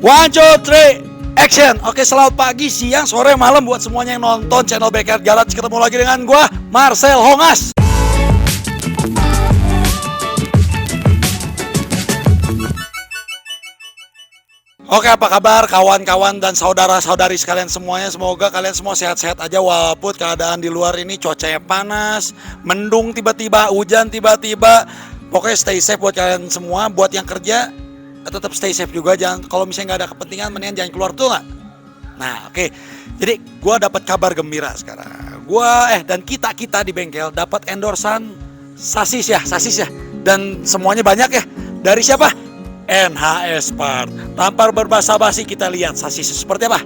One, two, three, action. Oke, selamat pagi, siang, sore, malam buat semuanya yang nonton channel Backyard Garage. Ketemu lagi dengan gua, Marcel Hongas. Oke, apa kabar kawan-kawan dan saudara-saudari sekalian semuanya? Semoga kalian semua sehat-sehat aja walaupun keadaan di luar ini cuacanya panas, mendung tiba-tiba, hujan tiba-tiba. Pokoknya stay safe buat kalian semua. Buat yang kerja tetap stay safe juga. Jangan, kalau misalnya nggak ada kepentingan mendingan jangan keluar tuh nggak. Nah, oke. Jadi gue dapat kabar gembira sekarang. Dan kita di bengkel dapat endorsan sasis ya. Dan semuanya banyak ya. Dari siapa? NHS Part. Tanpa berbasa basi kita lihat sasis seperti apa.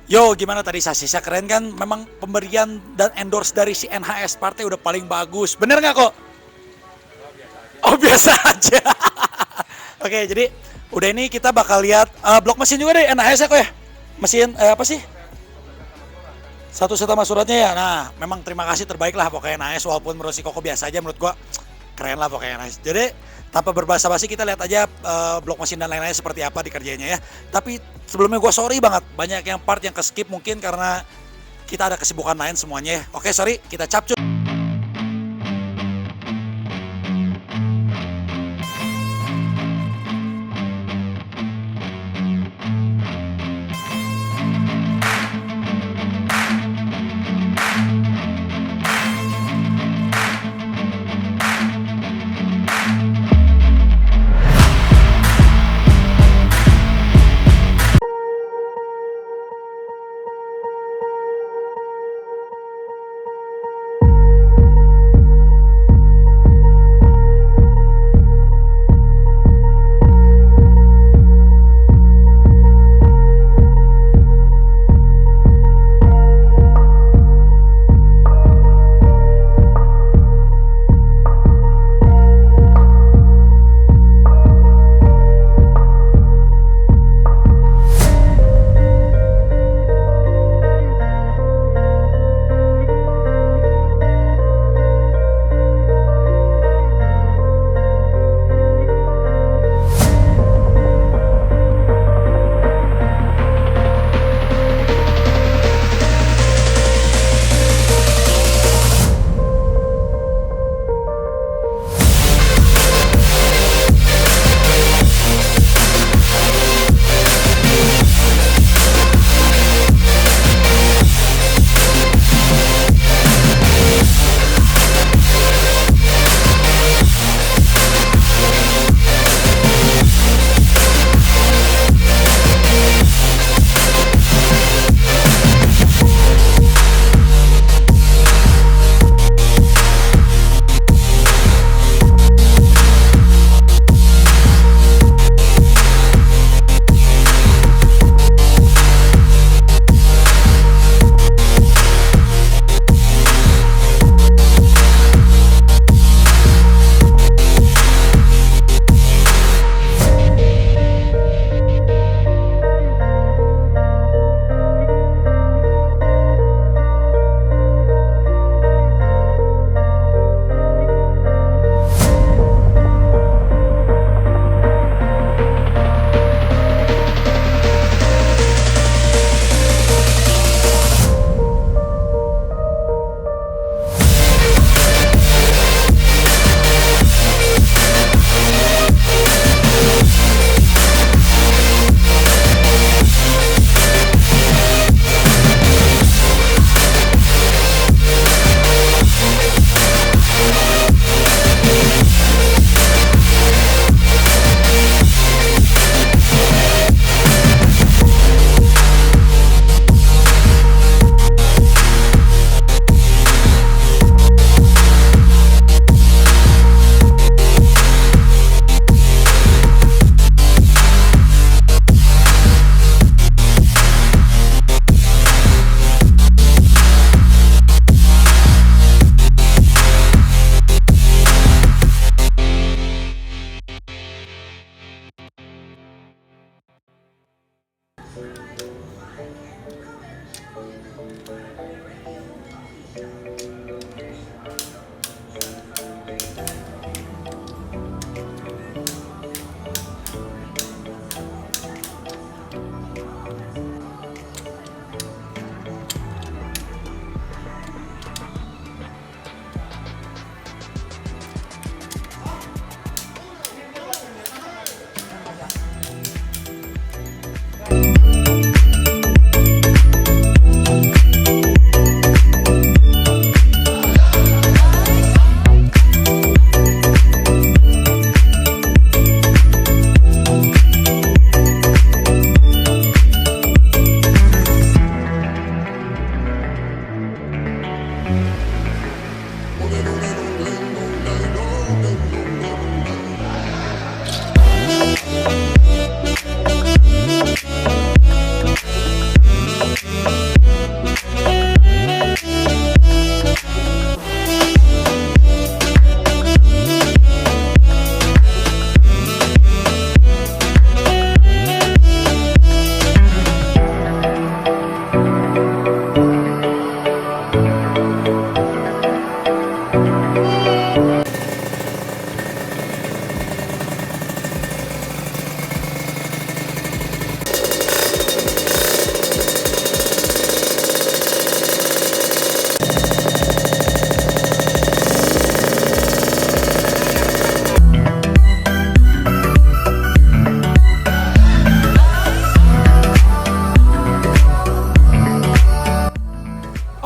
Yo, gimana tadi sasisnya keren kan? Memang pemberian dan endorse dari si NHS Partai udah paling bagus. Bener nggak kok? Oh, biasa aja. Oke, jadi udah ini kita bakal lihat blok mesin juga deh NHS ya kok ya? Mesin apa sih? Satu sama suratnya ya. Nah, memang terima kasih terbaik lah pokoknya NHS, walaupun menurut si Koko biasa aja, menurut gua keren lah pokoknya NHS. Jadi tanpa berbahasa basi kita lihat aja blok mesin dan lain-lain seperti apa dikerjanya ya. Tapi sebelumnya gue sorry banget, banyak yang part yang ke skip mungkin karena kita ada kesibukan lain semuanya ya. Oke, sorry, kita capcus.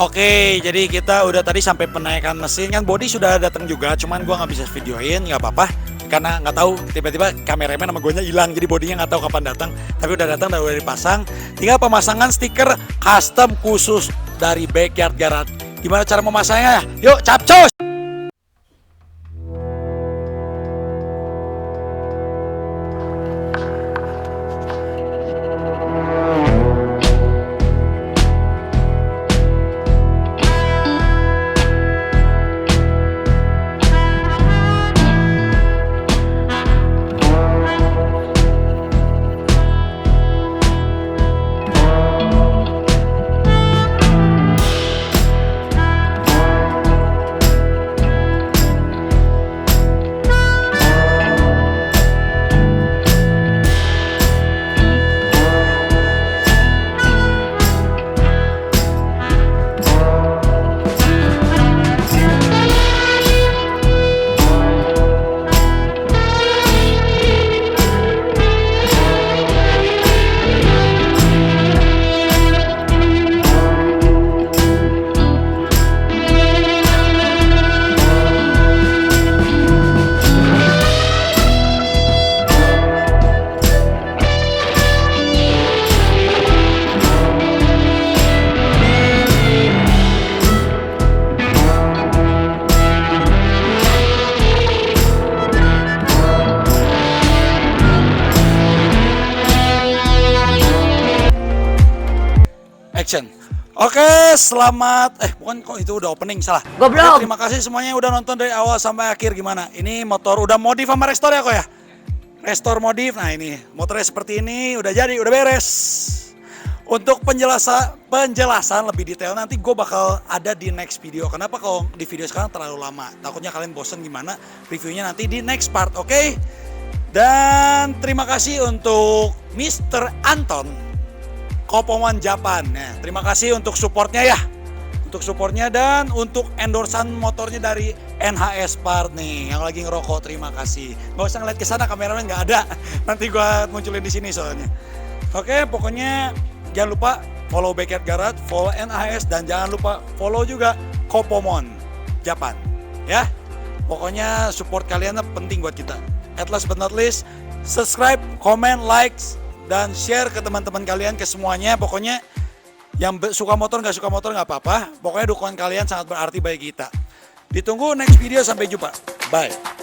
Oke, jadi kita udah tadi sampai penaikan mesin kan, body sudah datang juga, cuman gua nggak bisa videoin, nggak apa-apa, karena nggak tahu tiba-tiba kameramen sama guanya hilang, jadi bodinya nggak tahu kapan datang, tapi udah datang dan udah dipasang. Tinggal pemasangan stiker custom khusus dari Backyard Garage. Gimana cara memasangnya? Yuk, capcos! Action. Oke, selamat. Bukan kok itu udah opening, salah. Goblok. Oke, terima kasih semuanya yang udah nonton dari awal sampai akhir. Gimana? Ini motor udah modif sama restore ya kok ya? Restore modif. Nah ini motornya seperti ini, udah jadi, udah beres. Untuk penjelasan lebih detail nanti gue bakal ada di next video. Kenapa kalau di video sekarang terlalu lama? Takutnya kalian bosen gimana? Reviewnya nanti di next part, oke? Dan terima kasih untuk Mr. Anton Kopoman Japan. Nah, terima kasih untuk supportnya ya. Untuk supportnya dan untuk endorsan motornya dari NHS Part nih yang lagi ngerokok, terima kasih. Gak usah ngeliat ke sana, kameramen nggak ada. Nanti gua munculin di sini soalnya. Oke, pokoknya jangan lupa follow Backyard Garage, follow NHS, dan jangan lupa follow juga Kopomon Japan. Ya, pokoknya support kalian penting buat kita. At last but not least, subscribe, comment, likes, dan share ke teman-teman kalian, ke semuanya. Pokoknya yang suka motor nggak suka motor nggak apa-apa. Pokoknya dukungan kalian sangat berarti bagi kita. Ditunggu next video, sampai jumpa. Bye.